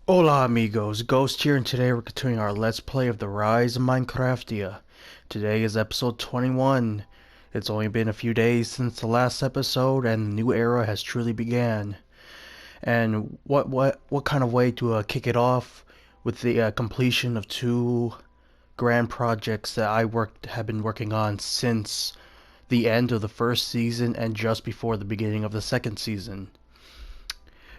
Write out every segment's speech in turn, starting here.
Hola amigos, Ghost here, and today we're continuing our Let's Play of the Rise of Minecraftia. Today is episode 21. It's only been a few days since the last episode and the new era has truly began. And what kind of way to kick it off with the completion of two grand projects that have been working on since the end of the first season and just before the beginning of the second season.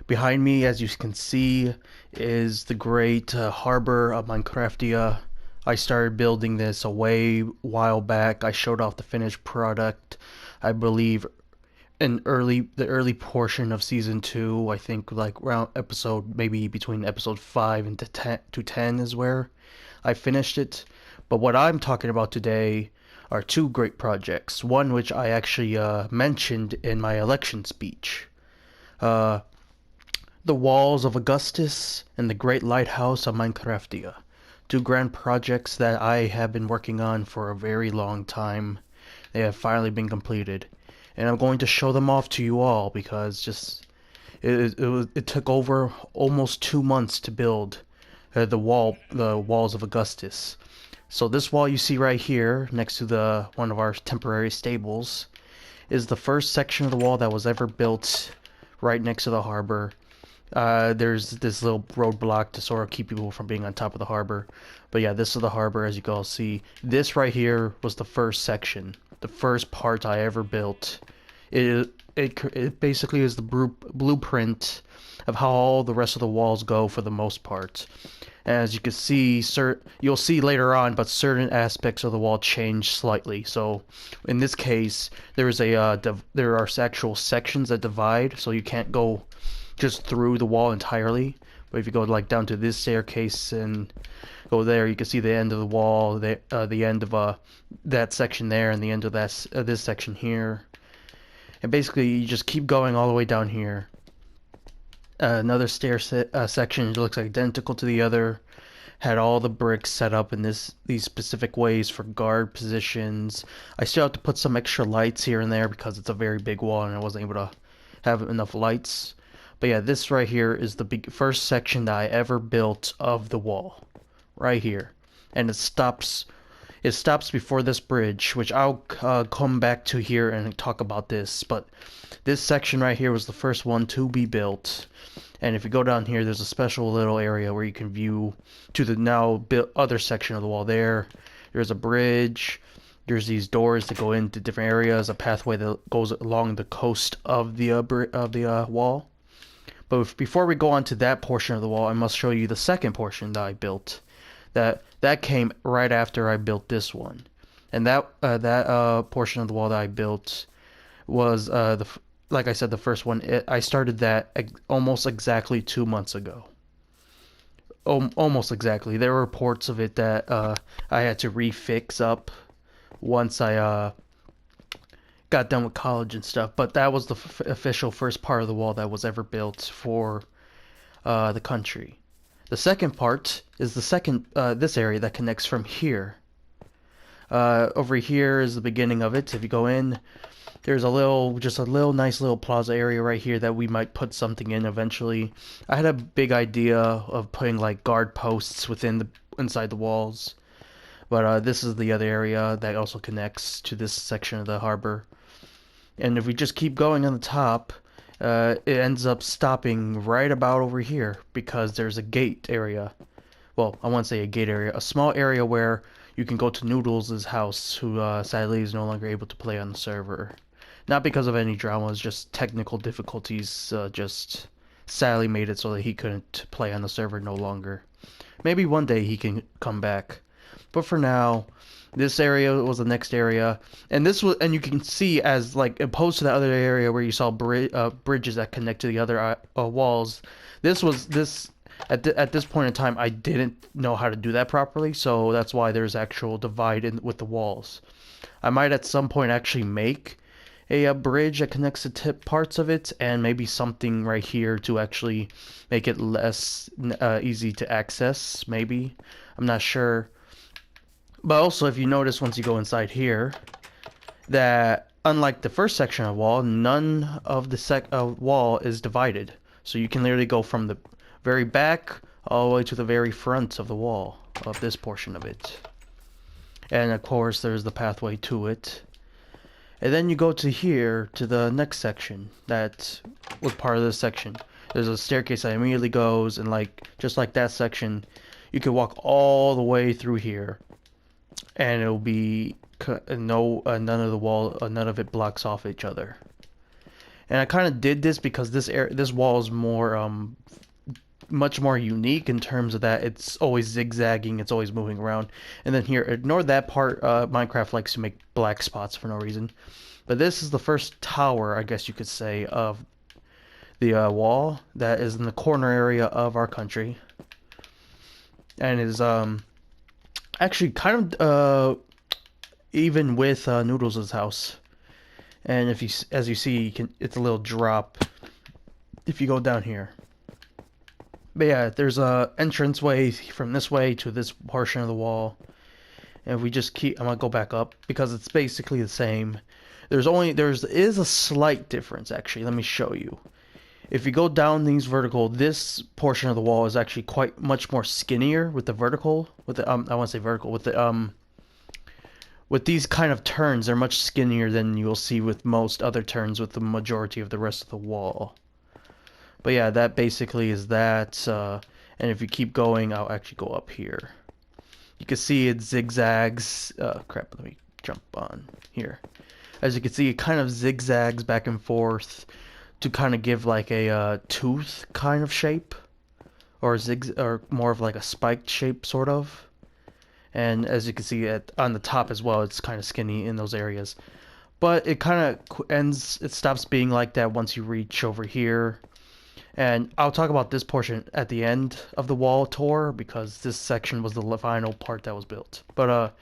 Behind me, as you can see, is the great harbor of Minecraftia. I started building this a while back. I showed off the finished product, I believe, in the early portion of season 2. I think like around episode, maybe between episode 5 and 10 is where I finished it. But what I'm talking about today are two great projects. One which I actually mentioned in my election speech. Uh, the Walls of Augustus and the Great Lighthouse of Minecraftia. Two grand projects that I have been working on for a very long time. They have finally been completed. And I'm going to show them off to you all because it took over almost 2 months to build the walls of Augustus. So this wall you see right here next to the one of our temporary stables is the first section of the wall that was ever built right next to the harbor. There's this little roadblock to sort of keep people from being on top of the harbor. But yeah, this is the harbor, as you can all see. This right here was the first section, the first part I ever built. It basically is the blueprint of how all the rest of the walls go for the most part. As you can see, you'll see later on, but certain aspects of the wall change slightly. So, in this case, there are actual sections that divide, so you can't go just through the wall entirely. But if you go like down to this staircase and go there, you can see the end of the wall, the end of that section there, and the end of this section here. And basically, you just keep going all the way down here. Another section looks identical to the other. Had all the bricks set up in these specific ways for guard positions. I still have to put some extra lights here and there because it's a very big wall and I wasn't able to have enough lights. But yeah, this right here is the first section that I ever built of the wall. Right here. And it stops before this bridge, which I'll come back to here and talk about this. But this section right here was the first one to be built. And if you go down here, there's a special little area where you can view to the now built other section of the wall there. There's a bridge. There's these doors that go into different areas, a pathway that goes along the coast of the wall. But before we go on to that portion of the wall, I must show you the second portion that I built. That came right after I built this one, and that portion of the wall that I built was like I said, the first one. I started that almost exactly 2 months ago. Almost exactly. There were reports of it that I had to refix up once I got done with college and stuff. But that was the official first part of the wall that was ever built for the country. The second part is this area that connects from here. Over here is the beginning of it. If you go in, there's just a little nice little plaza area right here that we might put something in eventually. I had a big idea of putting like guard posts inside the walls, but this is the other area that also connects to this section of the harbor. And if we just keep going on the top, it ends up stopping right about over here because there's a gate area. Well, I won't say a gate area, a small area where you can go to Noodles' house, who sadly is no longer able to play on the server. Not because of any dramas, just technical difficulties just sadly made it so that he couldn't play on the server no longer. Maybe one day he can come back. But for now, this area was the next area, and you can see as like opposed to the other area where you saw bridges that connect to the other walls. At this point in time, I didn't know how to do that properly, so that's why there's actual divide with the walls. I might at some point actually make a bridge that connects the tip parts of it, and maybe something right here to actually make it less easy to access. Maybe, I'm not sure. But also, if you notice once you go inside here, that unlike the first section of wall, none of the wall is divided. So you can literally go from the very back all the way to the very front of the wall of this portion of it. And of course, there's the pathway to it. And then you go to here, to the next section that was part of this section. There's a staircase that immediately goes, and like just like that section, you can walk all the way through here, and it'll be none of the wall, none of it blocks off each other. And I kind of did this because this wall is more much more unique in terms of that it's always zigzagging, it's always moving around. And then here, ignore that part. Minecraft likes to make black spots for no reason. But this is the first tower, I guess you could say, of the wall that is in the corner area of our country, and is actually kind of even with Noodles' house. And if you, as you see, it's a little drop if you go down here. But yeah, there's a entranceway from this way to this portion of the wall. And if we just keep, I'm gonna go back up because it's basically the same. There is a slight difference actually. Let me show you. If you go down these vertical, this portion of the wall is actually quite much more skinnier with the vertical. With the I want to say vertical with the with these kind of turns, they're much skinnier than you'll see with most other turns with the majority of the rest of the wall. But yeah, that basically is that. And if you keep going, I'll actually go up here. You can see it zigzags. Crap, let me jump on here. As you can see, it kind of zigzags back and forth to kind of give like a tooth kind of shape, or or more of like a spiked shape, sort of. And as you can see on the top as well, it's kind of skinny in those areas. But it kind of it stops being like that once you reach over here. And I'll talk about this portion at the end of the wall tour because this section was the final part that was built. But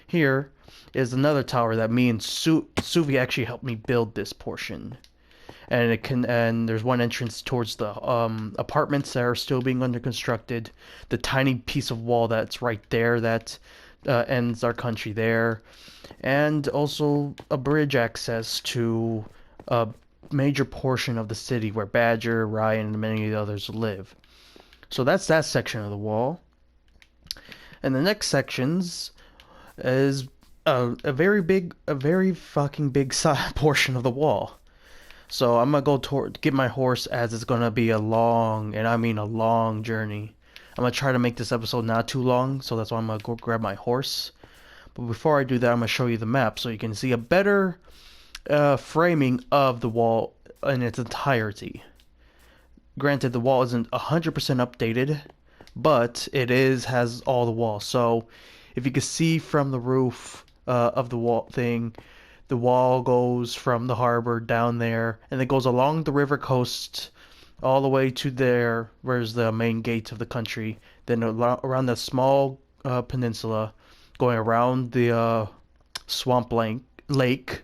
here is another tower that me and Suvi actually helped me build this portion. And there's one entrance towards the apartments that are still being under constructed. The tiny piece of wall that's right there that ends our country there, and also a bridge access to a major portion of the city where Badger, Ryan, and many of the others live. So that's that section of the wall. And the next sections is a very fucking big portion of the wall. So I'm gonna go get my horse, as it's gonna be a long, and I mean a long journey. I'm gonna try to make this episode not too long, so that's why I'm gonna go grab my horse. But before I do that, I'm gonna show you the map so you can see a better framing of the wall in its entirety. Granted, the wall isn't 100% updated, but it has all the walls. So if you can see from the roof of the wall thing, the wall goes from the harbor down there, and it goes along the river coast all the way to there, where's the main gate of the country. Then around the small peninsula, going around the swamp lake,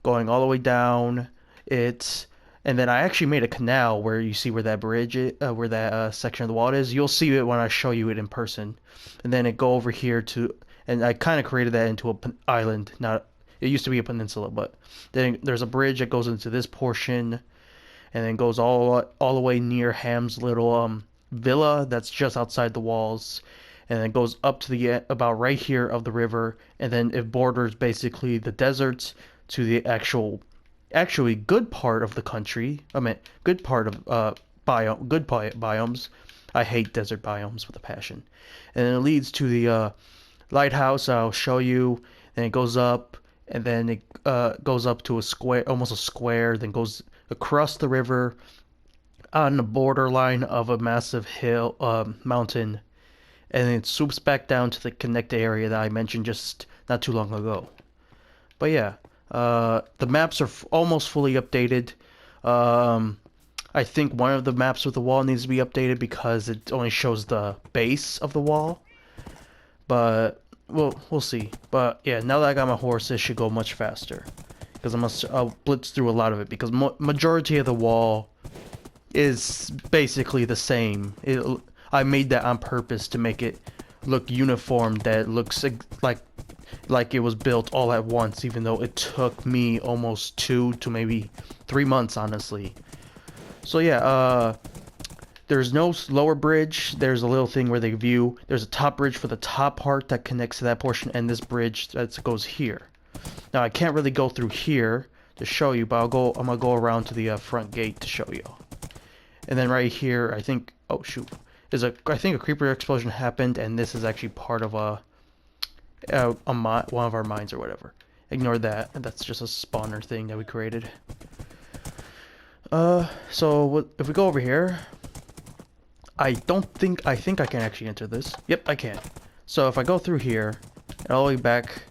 going all the way down it. And then I actually made a canal where you see where that bridge is, where that section of the wall is. You'll see it when I show you it in person. And then it go over here to, and I kind of created that into an island, not. It used to be a peninsula, but then there's a bridge that goes into this portion, and then goes all the way near Ham's little villa that's just outside the walls, and then goes up to the about right here of the river, and then it borders basically the deserts to the actually good part of the country. I mean, good part of biomes. I hate desert biomes with a passion. And then it leads to the lighthouse. I'll show you. And it goes up. And then it goes up to a square, almost a square, then goes across the river on the borderline of a massive mountain, and then it swoops back down to the connected area that I mentioned just not too long ago. But yeah, the maps are almost fully updated. I think one of the maps with the wall needs to be updated because it only shows the base of the wall, but we'll see. But yeah, now that I got my horse, it should go much faster. Because I'll blitz through a lot of it. Because majority of the wall is basically the same. I made that on purpose to make it look uniform. That it looks like it was built all at once. Even though it took me almost 2 to maybe 3 months, honestly. So yeah, There's no lower bridge. There's a little thing where they view. There's a top bridge for the top part that connects to that portion, and this bridge that goes here. Now I can't really go through here to show you, but I'm gonna go around to the front gate to show you. And then right here, I think, oh shoot, I think a creeper explosion happened, and this is actually part of one of our mines or whatever. Ignore that. That's just a spawner thing that we created. So if we go over here, I think I can actually enter this. Yep, I can. So if I go through here, and all the way back,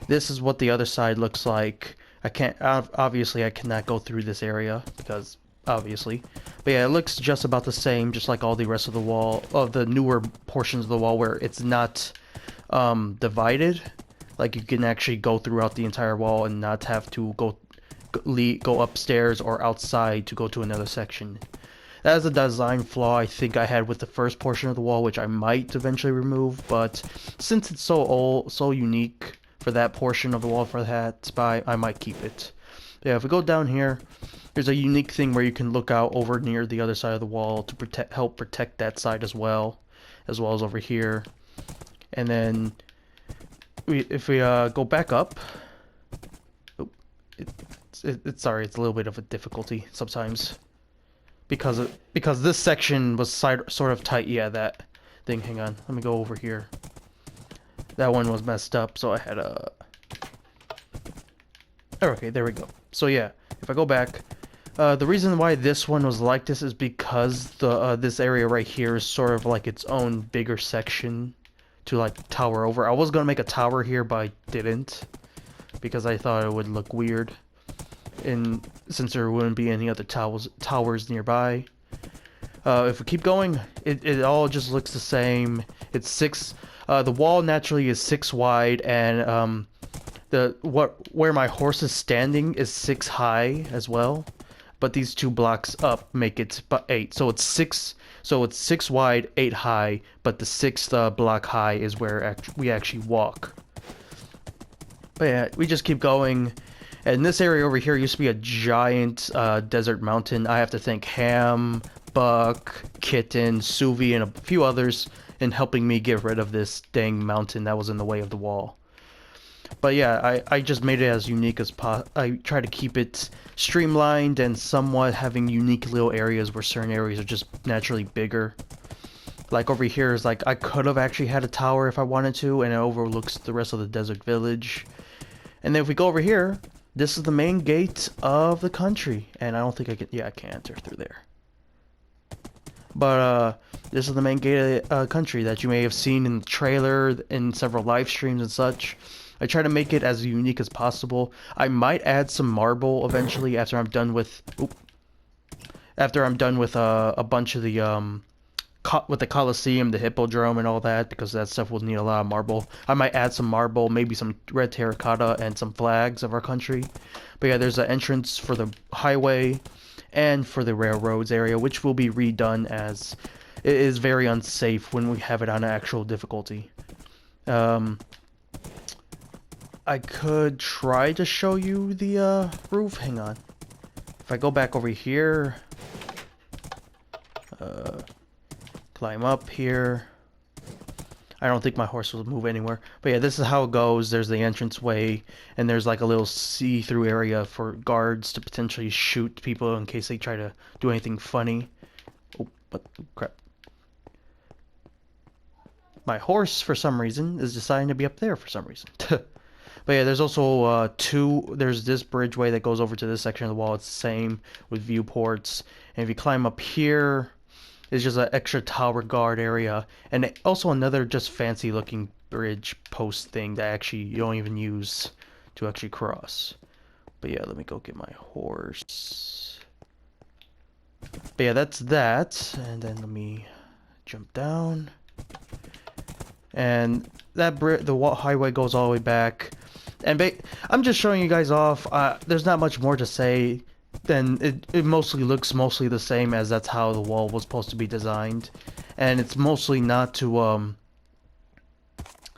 this is what the other side looks like. I can't, obviously I cannot go through this area, because, obviously. But yeah, it looks just about the same, just like all the rest of the wall, of the newer portions of the wall where it's not, divided. Like, you can actually go throughout the entire wall and not have to go upstairs or outside to go to another section. That is a design flaw I think I had with the first portion of the wall, which I might eventually remove, but since it's so unique for that portion of the wall for that spot, I might keep it. Yeah, if we go down here, there's a unique thing where you can look out over near the other side of the wall to help protect that side as well as over here. And then if we go back up, sorry, it's a little bit of a difficulty sometimes because this section was sort of tight. Yeah, that thing. Hang on, let me go over here. That one was messed up, so I had a. Okay, there we go. So yeah, if I go back, the reason why this one was like this is because this area right here is sort of like its own bigger section to like tower over. I was gonna make a tower here, but I didn't because I thought it would look weird, and since there wouldn't be any other towers nearby. If we keep going, it all just looks the same. It's 6. The wall naturally is 6 wide, and where my horse is standing is 6 high as well. But these 2 blocks up make it 8. So it's 6. So it's 6 wide, 8 high. But the 6th block high is where we actually walk. But yeah, we just keep going. And this area over here used to be a giant desert mountain. I have to thank Ham, Buck, Kitten, Suvi, and a few others in helping me get rid of this dang mountain that was in the way of the wall. But yeah, I just made it as unique as possible. I try to keep it streamlined and somewhat having unique little areas where certain areas are just naturally bigger. Like over here is like, I could have actually had a tower if I wanted to, and it overlooks the rest of the desert village. And then if we go over here, this is the main gate of the country. And I don't think I can, yeah, I can enter through there. But this is the main gate of the country that you may have seen in the trailer, in several live streams and such. I try to make it as unique as possible. I might add some marble eventually after I'm done with a bunch of the with the Colosseum, the Hippodrome, and all that, because that stuff will need a lot of marble. I might add some marble, maybe some red terracotta, and some flags of our country. But yeah, there's an entrance for the highway and for the railroads area, which will be redone as it is very unsafe when we have it on actual difficulty. I could try to show you the roof. Hang on. If I go back over here, climb up here. I don't think my horse will move anywhere. But yeah, this is how it goes. There's the entranceway, and there's like a little see-through area for guards to potentially shoot people in case they try to do anything funny. Oh, but crap. My horse, for some reason, is deciding to be up there for some reason. But yeah, there's also there's this bridgeway that goes over to this section of the wall. It's the same with viewports. And if you climb up here, it's just an extra tower guard area. And also another just fancy looking bridge post thing that actually you don't even use to actually cross. But yeah, let me go get my horse. But yeah, that's that. And then let me jump down. And that the highway goes all the way back. And I'm just showing you guys off. There's not much more to say than it mostly looks mostly the same, as that's how the wall was supposed to be designed. And it's mostly not to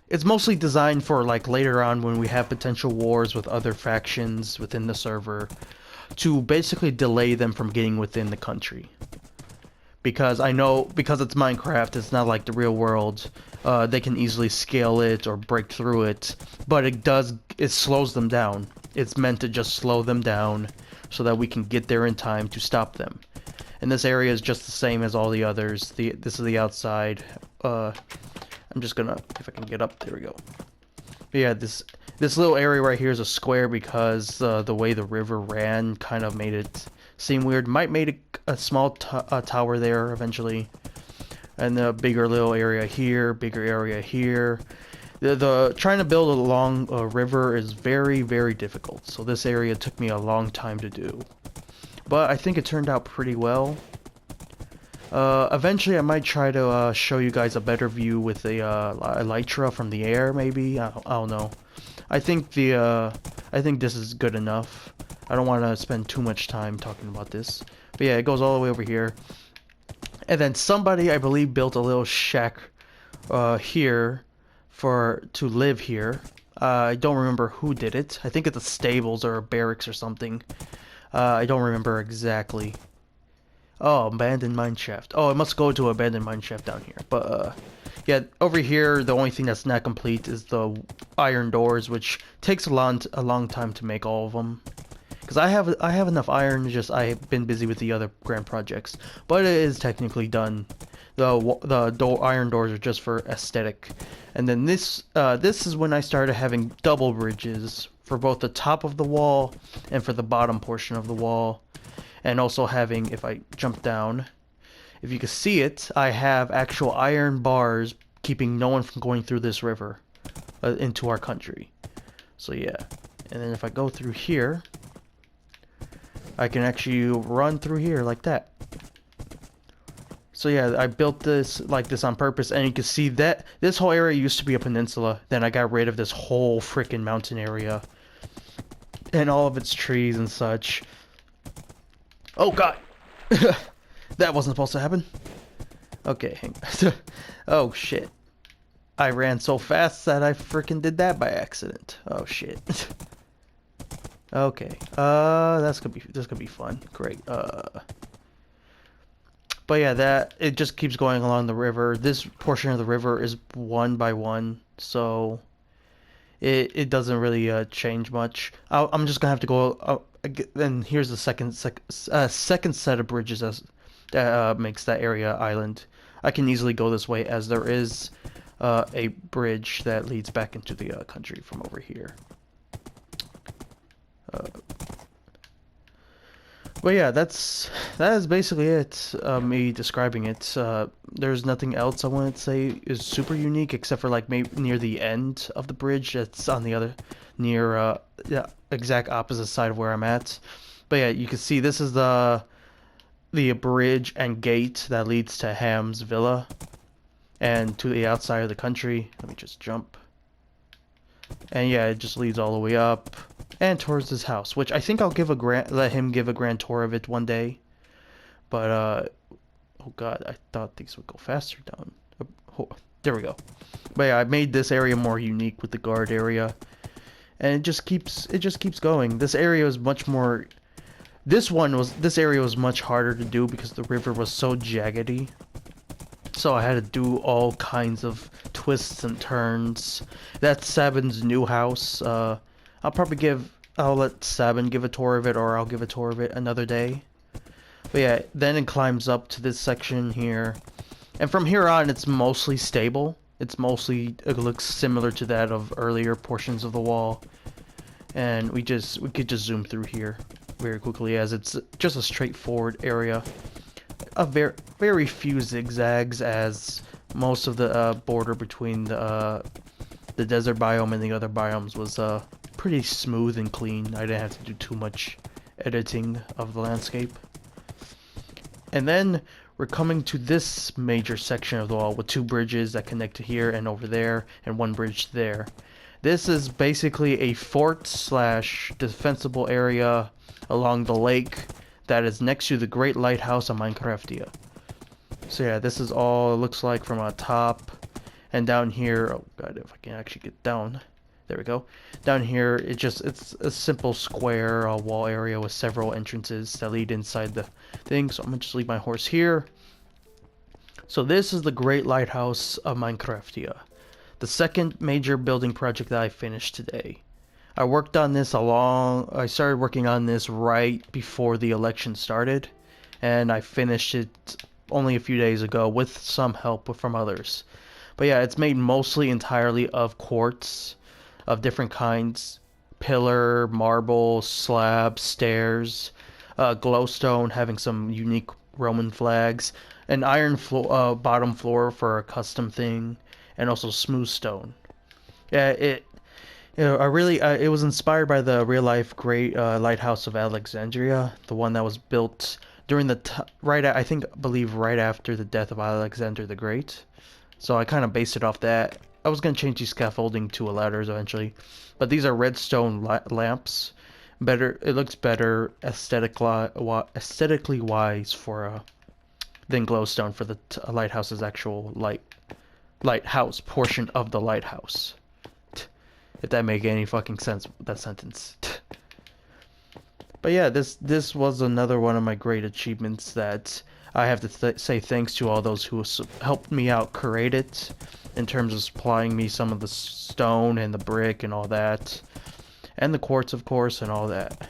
it's mostly designed for like later on when we have potential wars with other factions within the server, to basically delay them from getting within the country. because I know because it's Minecraft, it's not like the real world. They can easily scale it or break through it, but it slows them down. It's meant to just slow them down so that we can get there in time to stop them. And this area is just the same as all the others. This is the outside. I'm just gonna, if I can get up, there we go. But yeah, this little area right here is a square because the way the river ran kind of made it seem weird. Might made a small tower there eventually, and a bigger little area here, bigger area here. The trying to build along a river is very, very difficult. So this area took me a long time to do, but I think it turned out pretty well. Eventually I might try to show you guys a better view with a elytra from the air, maybe. I don't know. I think this is good enough. I don't want to spend too much time talking about this. But yeah, it goes all the way over here. And then somebody, I believe, built a little shack here to live here. I don't remember who did it. I think it's a stables or a barracks or something. I don't remember exactly. Oh, abandoned mineshaft. Oh, it must go to abandoned mineshaft down here. But yeah, over here the only thing that's not complete is the iron doors, which takes a long time to make all of them. Because I have enough iron, just I've been busy with the other grand projects. But it is technically done. The iron doors are just for aesthetic. And then this is when I started having double bridges for both the top of the wall and for the bottom portion of the wall. And also having, if I jump down, if you can see it, I have actual iron bars keeping no one from going through this river into our country. So yeah, and then if I go through here, I can actually run through here like that. So yeah, I built this like this on purpose, and you can see that this whole area used to be a peninsula. Then I got rid of this whole freaking mountain area and all of its trees and such. Oh god! That wasn't supposed to happen. Okay, hang on. Oh shit. I ran so fast that I freaking did that by accident. Oh shit. Okay. This gonna be fun. Great. But yeah, it just keeps going along the river. This portion of the river is one by one, so it doesn't really change much. I'm just gonna have to go. And here's the second set of bridges that makes that area island. I can easily go this way as there is a bridge that leads back into the country from over here. But yeah, that is basically it. Me describing it. There's nothing else I want to say is super unique except for like maybe near the end of the bridge. That's on the other near yeah, exact opposite side of where I'm at. But yeah, you can see this is the bridge and gate that leads to Ham's villa and to the outside of the country. Let me just jump. And yeah, it just leads all the way up and towards his house, which I think I'll let him give a grand tour of it one day. But oh god, I thought things would go faster down. Oh, there we go. But yeah, I made this area more unique with the guard area, and it just keeps going. This area is much more. This area was much harder to do because the river was so jaggedy. So I had to do all kinds of twists and turns. That's Sabin's new house. I'll let Sabin give a tour of it, or I'll give a tour of it another day. But yeah, then it climbs up to this section here. And from here on, it's mostly stable. It looks similar to that of earlier portions of the wall. And we could just zoom through here very quickly as it's just a straightforward area. A very few zigzags, as most of the border between the desert biome and the other biomes was pretty smooth and clean. I didn't have to do too much editing of the landscape. And then we're coming to this major section of the wall with two bridges that connect to here and over there, and one bridge there. This is basically a fort / defensible area along the lake that is next to the great Lighthouse of Minecraftia. So yeah, this is all it looks like from on top. And down here, oh god, if I can actually get down. There we go. Down here, it's a simple square wall area with several entrances that lead inside the thing. So I'm gonna just leave my horse here. So this is the Great Lighthouse of Minecraftia, the second major building project that I finished today. I started working on this right before the election started, and I finished it only a few days ago with some help from others. But yeah, it's made mostly entirely of quartz of different kinds: pillar, marble, slab, stairs, glowstone having some unique Roman flags, an iron bottom floor for a custom thing, and also smooth stone. Yeah, it was inspired by the real life Great Lighthouse of Alexandria, the one that was built during the believe right after the death of Alexander the Great. So I kind of based it off that. I was gonna change the scaffolding to a ladders eventually, but these are redstone lamps. It looks better aesthetically wise for than glowstone for the lighthouse's actual lighthouse portion of the lighthouse. If that make any fucking sense, that sentence. But yeah, this was another one of my great achievements that I have to say thanks to all those who helped me out create it, in terms of supplying me some of the stone and the brick and all that, and the quartz, of course, and all that.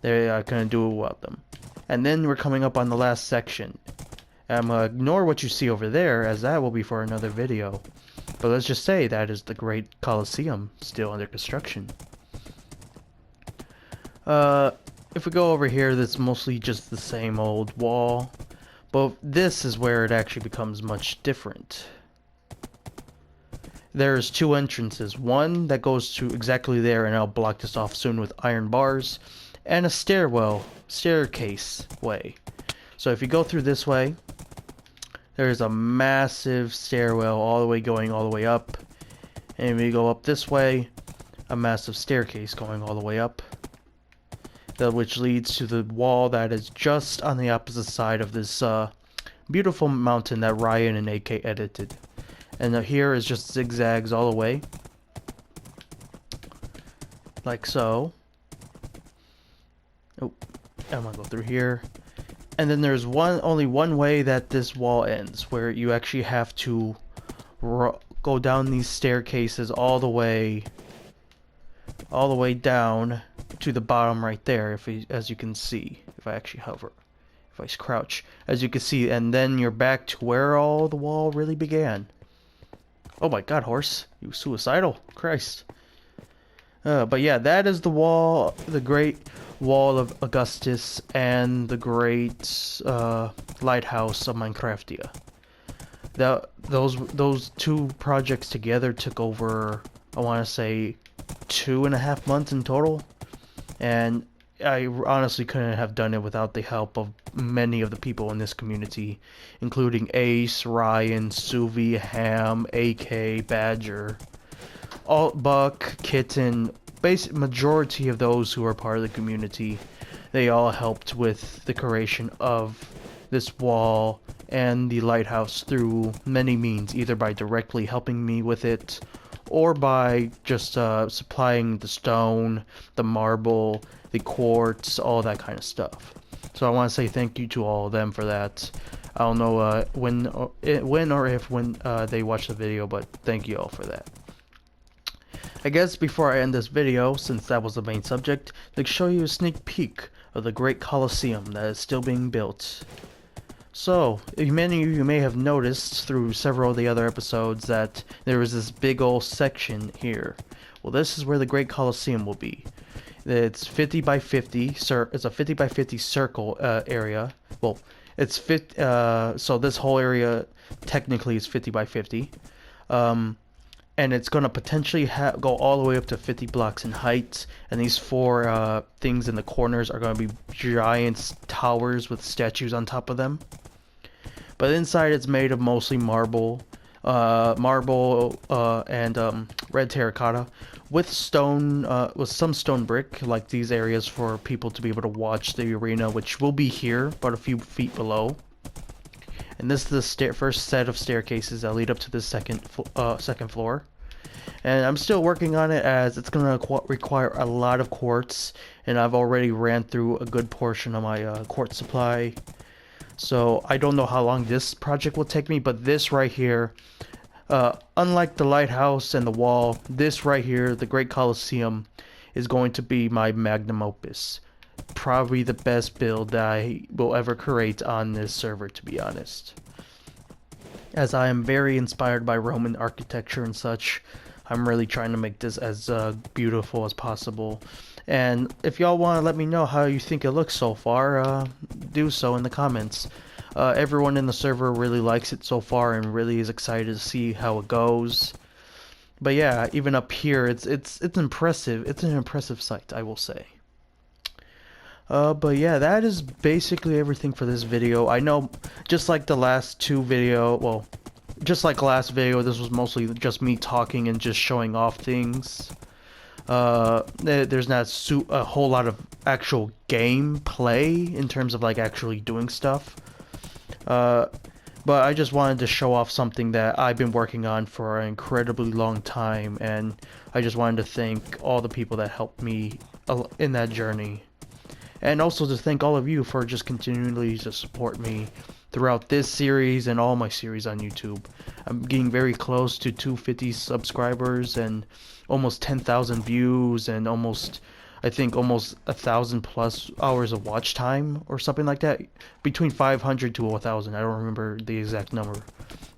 I couldn't do it without them. And then we're coming up on the last section. Ignore what you see over there, as that will be for another video. But let's just say that is the Great Colosseum, still under construction. If we go over here, that's mostly just the same old wall. But this is where it actually becomes much different. There's two entrances. One that goes to exactly there, and I'll block this off soon with iron bars. And a staircase way. So if you go through this way, there's a massive stairwell all the way up. And if you go up this way, a massive staircase going all the way up. Which leads to the wall that is just on the opposite side of this beautiful mountain that Ryan and AK edited. And here is just zigzags all the way. Like so. Oh, I'm gonna go through here. And then there's only one way that this wall ends, where you actually have to go down these staircases all the way down to the bottom right there, as you can see, if I actually hover, if I crouch, as you can see, and then you're back to where all the wall really began. Oh my god, horse, you suicidal, Christ. But yeah, that is the wall, the Great Wall of Augustus, and the Great Lighthouse of Minecraftia. Those two projects together took over, I want to say, 2.5 months in total, and I honestly couldn't have done it without the help of many of the people in this community, including Ace, Ryan, Suvi, Ham, AK, Badger, Buck, Kitten. Majority of those who are part of the community, they all helped with the creation of this wall and the lighthouse through many means, either by directly helping me with it, or by just supplying the stone, the marble, the quartz, all that kind of stuff. So I want to say thank you to all of them for that. I don't know when or if they watch the video, but thank you all for that. I guess before I end this video, since that was the main subject, I'd like to show you a sneak peek of the Great Colosseum that is still being built. So, many of you may have noticed through several of the other episodes that there is this big old section here. Well, this is where the Great Colosseum will be. It's 50 by 50, it's a 50 by 50 circle area. Well, so this whole area technically is 50 by 50. And it's going to potentially go all the way up to 50 blocks in height. And these four things in the corners are going to be giant towers with statues on top of them. But inside it's made of mostly marble and red terracotta with stone, with some stone brick, like these areas for people to be able to watch the arena, which will be here, but a few feet below. And this is the first set of staircases that lead up to the second floor. And I'm still working on it, as it's going to require a lot of quartz, and I've already ran through a good portion of my quartz supply. So I don't know how long this project will take me, but this right here, unlike the lighthouse and the wall, this right here, the Great Colosseum, is going to be my magnum opus. Probably the best build that I will ever create on this server, to be honest. As I am very inspired by Roman architecture and such, I'm really trying to make this as beautiful as possible. And if y'all want to let me know how you think it looks so far, do so in the comments. Everyone in the server really likes it so far and really is excited to see how it goes. But yeah, even up here, it's impressive. It's an impressive sight, I will say. But yeah, that is basically everything for this video. I know, just like the last two video, well, just like last video, this was mostly just me talking and just showing off things. There's not a whole lot of actual gameplay in terms of like actually doing stuff. But I just wanted to show off something that I've been working on for an incredibly long time, and I just wanted to thank all the people that helped me in that journey. And also to thank all of you for just continually to support me throughout this series and all my series on YouTube. I'm getting very close to 250 subscribers and almost 10,000 views and I think almost 1,000 plus hours of watch time or something like that. Between 500 to 1,000, I don't remember the exact number.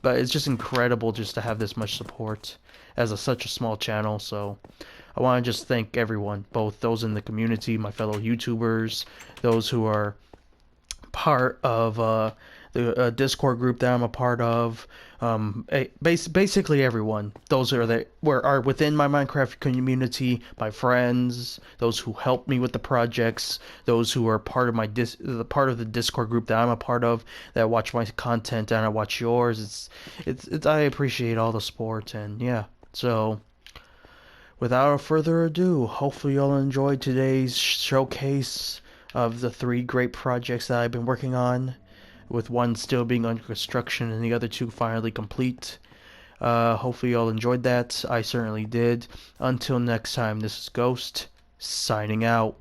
But it's just incredible just to have this much support as such a small channel, so I want to just thank everyone, both those in the community, my fellow YouTubers, those who are part of the Discord group that I'm a part of, basically everyone. Those are within my Minecraft community, my friends, those who help me with the projects, those who are part of part of the Discord group that I'm a part of, that watch my content and I watch yours. It's I appreciate all the support, and yeah, so. Without further ado, hopefully y'all enjoyed today's showcase of the 3 great projects that I've been working on, with one still being under construction and the other 2 finally complete. Hopefully y'all enjoyed that. I certainly did. Until next time, this is Ghost, signing out.